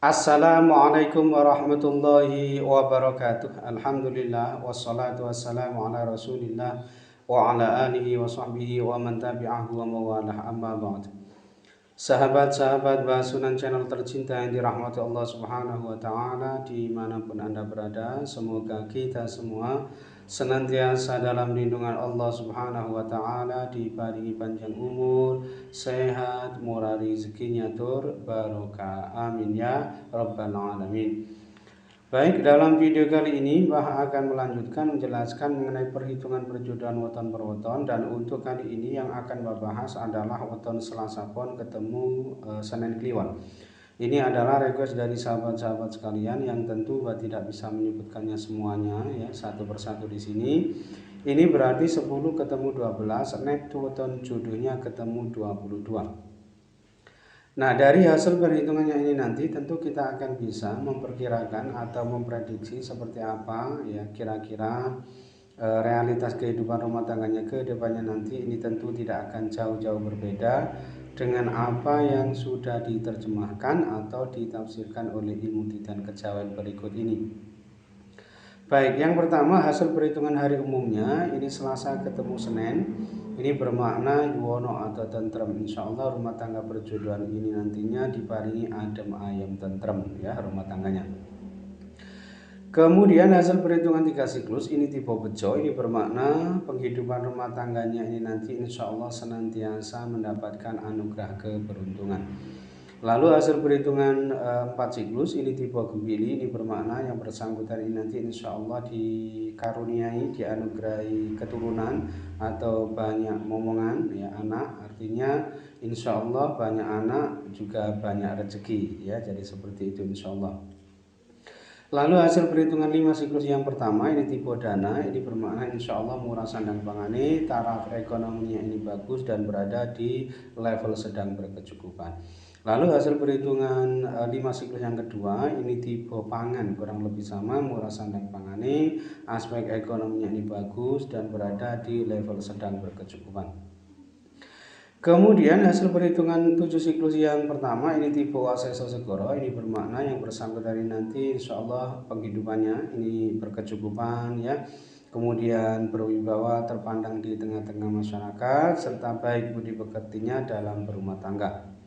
Assalamualaikum warahmatullahi wabarakatuh. Alhamdulillah wassalatu wassalamu ala Rasulillah wa ala alihi wa sahbihi wa man tabi'ahu wa mawalah amma ba'd. Sahabat-sahabat Basunan channel tercinta yang dirahmati Allah Subhanahu wa taala dimanapun Anda berada, semoga kita semua senantiasa dalam lindungan Allah Subhanahu wa taala, diparingi panjang umur, sehat, murah rezekinya tur barokah. Amin ya rabbal alamin. Baik, dalam video kali ini Bah akan melanjutkan menjelaskan mengenai perhitungan perjodohan weton per weton, dan untuk kali ini yang akan Bah bahas adalah weton Selasa Pon ketemu Senin Kliwon. Ini adalah request dari sahabat-sahabat sekalian yang tentu Bah tidak bisa menyebutkannya semuanya ya satu persatu di sini. Ini berarti 10 ketemu 12, net weton jodohnya ketemu 22. Nah, dari hasil perhitungannya ini nanti tentu kita akan bisa memperkirakan atau memprediksi seperti apa ya kira-kira realitas kehidupan rumah tangganya ke depannya nanti. Ini tentu tidak akan jauh-jauh berbeda dengan apa yang sudah diterjemahkan atau ditafsirkan oleh ilmu titan kejawen berikut ini. Baik, yang pertama hasil perhitungan hari umumnya ini Selasa ketemu Senin. Ini bermakna yuwono atau tentrem. Insya Allah rumah tangga perjodohan ini nantinya diparingi adem ayem tentrem ya rumah tangganya. Kemudian hasil perhitungan 3 siklus ini tipe bejo, ini bermakna penghidupan rumah tangganya ini nanti insya Allah senantiasa mendapatkan anugerah keberuntungan. Lalu hasil perhitungan 4 siklus ini tipe gembili, ini bermakna yang bersangkutan ini nanti insya Allah dikaruniai, dianugerahi keturunan atau banyak momongan ya anak, artinya insya Allah banyak anak juga banyak rezeki ya, jadi seperti itu insya Allah. Lalu hasil perhitungan 5 siklus yang pertama ini tipe dana, ini bermakna insya Allah murah sandang pangane, taraf ekonominya ini bagus dan berada di level sedang berkecukupan. Lalu hasil perhitungan 5 siklus yang kedua ini tipe pangan, kurang lebih sama, murah sandang pangane, aspek ekonominya ini bagus dan berada di level sedang berkecukupan. Kemudian hasil perhitungan 7 siklus yang pertama ini tipe waseso segoro, ini bermakna yang bersangkutan nanti insya Allah penghidupannya ini berkecukupan ya, kemudian berwibawa, terpandang di tengah-tengah masyarakat, serta baik budi pekertinya dalam berumah tangga.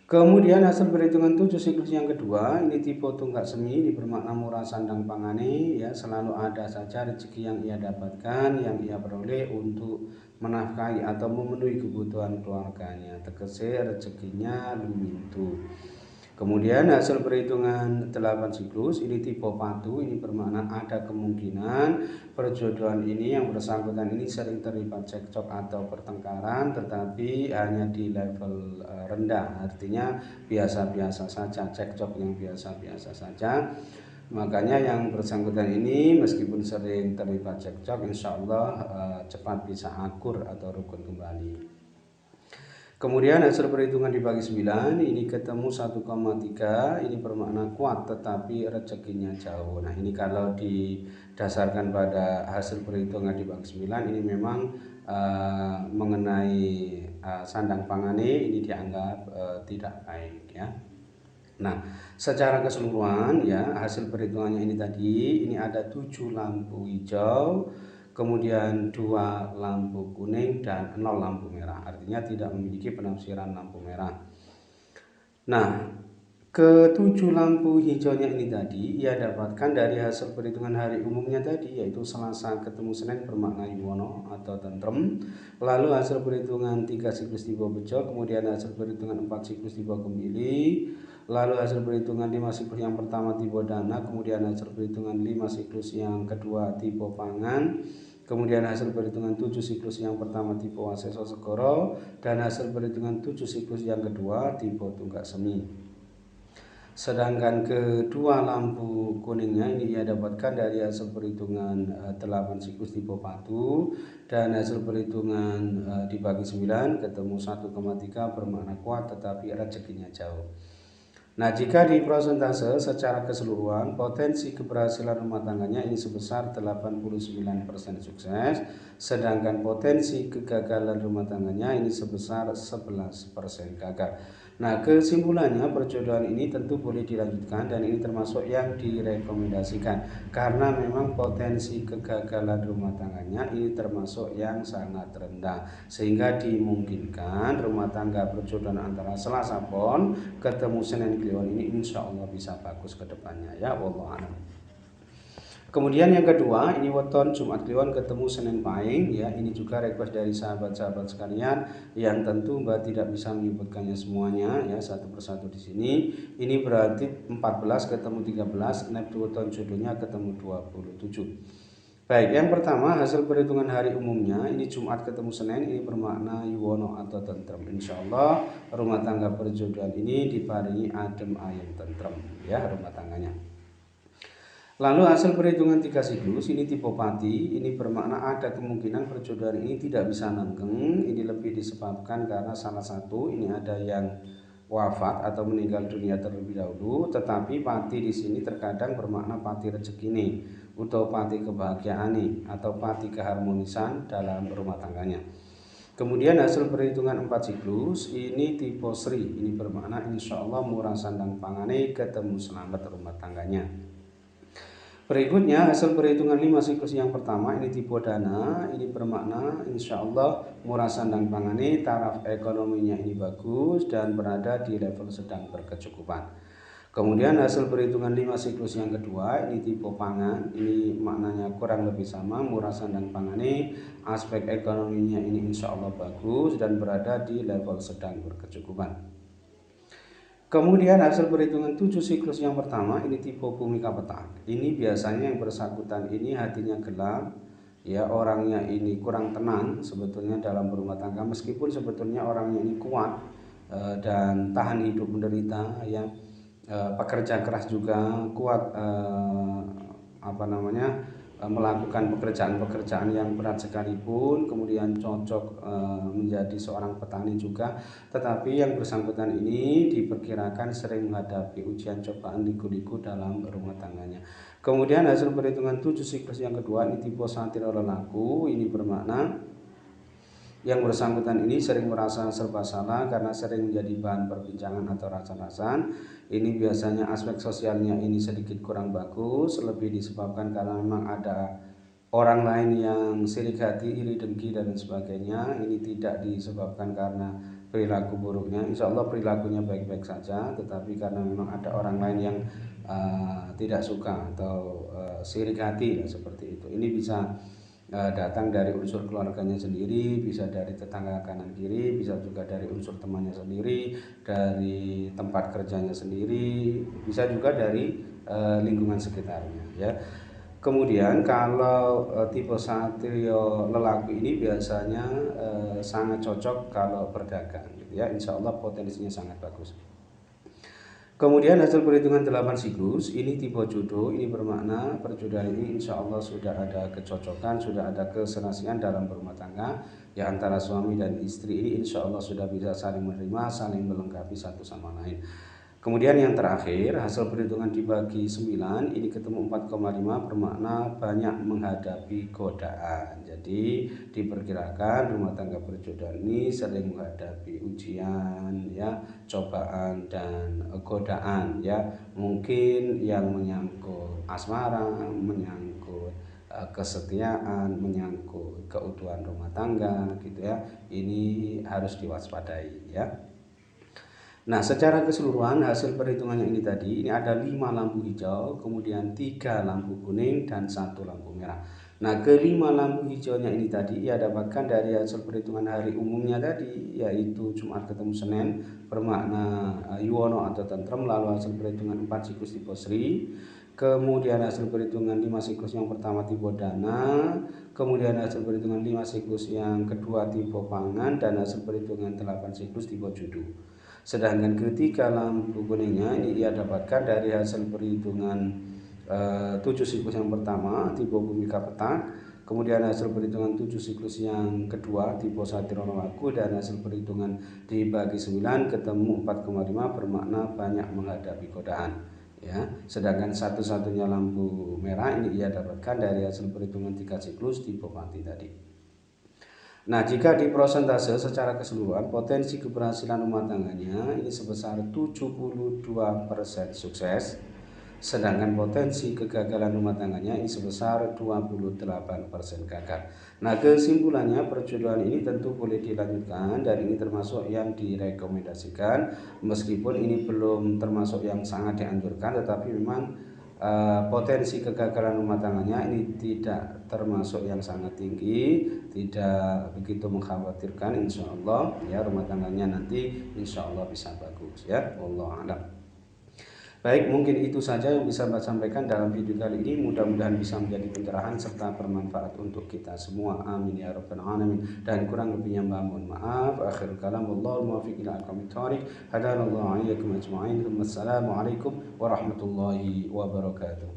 Kemudian hasil perhitungan 7 siklus yang kedua ini tipe tunggak semi, ini bermakna murah sandang pangane ya, selalu ada saja rezeki yang ia dapatkan, yang ia peroleh untuk menafkahi atau memenuhi kebutuhan keluarganya, tegese rezekinya lumintu. Kemudian hasil perhitungan 8 siklus ini tipe patu, ini bermakna ada kemungkinan perjodohan ini yang bersangkutan ini sering terlibat cekcok atau pertengkaran, tetapi hanya di level rendah, artinya biasa-biasa saja, cekcok yang biasa-biasa saja. Makanya yang bersangkutan ini meskipun sering terlibat cekcok, insya Allah cepat bisa akur atau rukun kembali. Kemudian hasil perhitungan dibagi 9 ini ketemu 1,3, ini bermakna kuat tetapi rezekinya jauh. Nah, ini kalau didasarkan pada hasil perhitungan dibagi 9 ini memang mengenai sandang pangane ini dianggap tidak baik ya. Nah, secara keseluruhan ya hasil perhitungannya ini tadi ini ada 7 lampu hijau, kemudian 2 lampu kuning dan 0 lampu merah, artinya tidak memiliki penafsiran lampu merah. Nah, ke-7 lampu hijaunya ini tadi ia dapatkan dari hasil perhitungan hari umumnya tadi, yaitu Selasa ketemu Senin bermakna yuwono atau tentrem. Lalu hasil perhitungan 3 siklus tipe bejo, kemudian hasil perhitungan 4 siklus tipe gembili, lalu hasil perhitungan 5 siklus yang pertama tipe dana, kemudian hasil perhitungan 5 siklus yang kedua tipe pangan, kemudian hasil perhitungan 7 siklus yang pertama tipe waseso segoro, dan hasil perhitungan 7 siklus yang kedua tipe tunggak semi. Sedangkan kedua lampu kuningnya ini ia dapatkan dari hasil perhitungan 8 siklus tipe patu, dan hasil perhitungan dibagi 9 ketemu 1,3 bermakna kuat tetapi rezekinya jauh. Nah, jika di prosentase secara keseluruhan potensi keberhasilan rumah tangganya ini sebesar 89% sukses, sedangkan potensi kegagalan rumah tangganya ini sebesar 11% gagal. Nah, kesimpulannya perjodohan ini tentu boleh dilanjutkan dan ini termasuk yang direkomendasikan karena memang potensi kegagalan rumah tangganya ini termasuk yang sangat rendah sehingga dimungkinkan rumah tangga perjodohan antara Selasa Pon ketemu Senin Kliwon ini insya Allah bisa bagus ke depannya ya, wallahu a'lam. Kemudian yang kedua, ini weton Jumat Kliwon ketemu Senin Pahing ya. Ini juga request dari sahabat-sahabat sekalian yang tentu Mbak tidak bisa menyebutkannya semuanya ya satu persatu di sini. Ini berarti 14 ketemu 13, neptu weton jodohnya ketemu 27. Baik, yang pertama hasil perhitungan hari umumnya ini Jumat ketemu Senin ini bermakna yuwono atau tentrem. Insya Allah rumah tangga perjodohan ini diparingi adem ayem tentrem ya rumah tangganya. Lalu hasil perhitungan 3 siklus ini tipe pati, ini bermakna ada kemungkinan perjodohan ini tidak bisa langgeng. Ini lebih disebabkan karena salah satu ini ada yang wafat atau meninggal dunia terlebih dahulu, tetapi pati di sini terkadang bermakna pati rezeki nih, atau pati kebahagiaan nih, atau pati keharmonisan dalam rumah tangganya. Kemudian hasil perhitungan 4 siklus ini tipe Sri, ini bermakna insya Allah murah sandang pangane ketemu selamat rumah tangganya. Berikutnya hasil perhitungan 5 siklus yang pertama ini tipe dana, ini bermakna insya Allah murah sandang pangane, taraf ekonominya ini bagus dan berada di level sedang berkecukupan. Kemudian hasil perhitungan 5 siklus yang kedua ini tipe pangan, ini maknanya kurang lebih sama, murah sandang pangane, aspek ekonominya ini insya Allah bagus dan berada di level sedang berkecukupan. Kemudian hasil perhitungan 7 siklus yang pertama ini tipe bumi kapetak. Ini biasanya yang bersangkutan ini hatinya gelap, ya orangnya ini kurang tenang sebetulnya dalam berumah tangga meskipun sebetulnya orangnya ini kuat dan tahan hidup menderita ya, pekerja keras juga kuat melakukan pekerjaan-pekerjaan yang berat sekalipun, kemudian cocok menjadi seorang petani juga, tetapi yang bersangkutan ini diperkirakan sering menghadapi ujian cobaan liku-liku dalam rumah tangganya. Kemudian hasil perhitungan 7 siklus yang kedua ini tipe satir lelaku, ini bermakna yang bersangkutan ini sering merasa serba salah karena sering menjadi bahan perbincangan atau rasa-rasan. Ini biasanya aspek sosialnya ini sedikit kurang bagus, lebih disebabkan karena memang ada orang lain yang sirik hati, iri dengki dan sebagainya. Ini tidak disebabkan karena perilaku buruknya, insya Allah perilakunya baik-baik saja, tetapi karena memang ada orang lain yang tidak suka atau sirik hati seperti itu. Ini bisa datang dari unsur keluarganya sendiri, bisa dari tetangga kanan kiri, bisa juga dari unsur temannya sendiri, dari tempat kerjanya sendiri, bisa juga dari lingkungan sekitarnya ya. Kemudian kalau tipe satrio lelaku ini biasanya sangat cocok kalau berdagang gitu ya, insya Allah potensinya sangat bagus. Kemudian hasil perhitungan 8 siklus ini tipe jodoh, ini bermakna perjodohan ini insya Allah sudah ada kecocokan, sudah ada keserasian dalam berumah tangga ya antara suami dan istri ini insya Allah sudah bisa saling menerima, saling melengkapi satu sama lain. Kemudian yang terakhir hasil perhitungan dibagi 9 ini ketemu 4,5 bermakna banyak menghadapi godaan. Jadi diperkirakan rumah tangga perjodohan ini sering menghadapi ujian ya, cobaan dan godaan ya. Mungkin yang menyangkut asmara, menyangkut kesetiaan, menyangkut keutuhan rumah tangga gitu ya. Ini harus diwaspadai ya. Nah, secara keseluruhan hasil perhitungannya ini tadi, ini ada 5 lampu hijau, kemudian 3 lampu kuning, dan 1 lampu merah. Nah, kelima lampu hijaunya ini tadi ia dapatkan dari hasil perhitungan hari umumnya tadi, yaitu Jumat ketemu Senin, bermakna yuwono atau tentrem, lalu hasil perhitungan 4 siklus tipe Sri, kemudian hasil perhitungan 5 siklus yang pertama tipe Dana, kemudian hasil perhitungan 5 siklus yang kedua tipe Pangan, dan hasil perhitungan 8 siklus tipe Judu. Sedangkan ketika lampu kuningnya ini ia dapatkan dari hasil perhitungan 7 siklus yang pertama tipe bumi kapetak, kemudian hasil perhitungan 7 siklus yang kedua tipe satiro lelaku, dan hasil perhitungan dibagi 9 ketemu 4,5 bermakna banyak menghadapi godaan ya. Sedangkan satu-satunya lampu merah ini ia dapatkan dari hasil perhitungan 3 siklus tipe mati tadi. Nah, jika di prosentase secara keseluruhan, potensi keberhasilan rumah tangganya ini sebesar 72% sukses, sedangkan potensi kegagalan rumah tangganya ini sebesar 28% gagal. Nah, kesimpulannya perjodohan ini tentu boleh dilanjutkan dan ini termasuk yang direkomendasikan, meskipun ini belum termasuk yang sangat dianjurkan, tetapi memang potensi kegagalan rumah tangganya ini tidak termasuk yang sangat tinggi, tidak begitu mengkhawatirkan. Insya Allah ya rumah tangganya nanti insya Allah bisa bagus ya. Wallahu a'lam. Baik, mungkin itu saja yang bisa saya sampaikan dalam video kali ini. Mudah-mudahan bisa menjadi pencerahan serta bermanfaat untuk kita semua. Amin ya rabbal alamin. Dan kurang lebihnya mohon maaf. Akhirul kalam, wallahu muwaffiq ila aqwamit thoriq. Hadanallahu iyyakum ajma'in. Wassalamualaikum warahmatullahi wabarakatuh.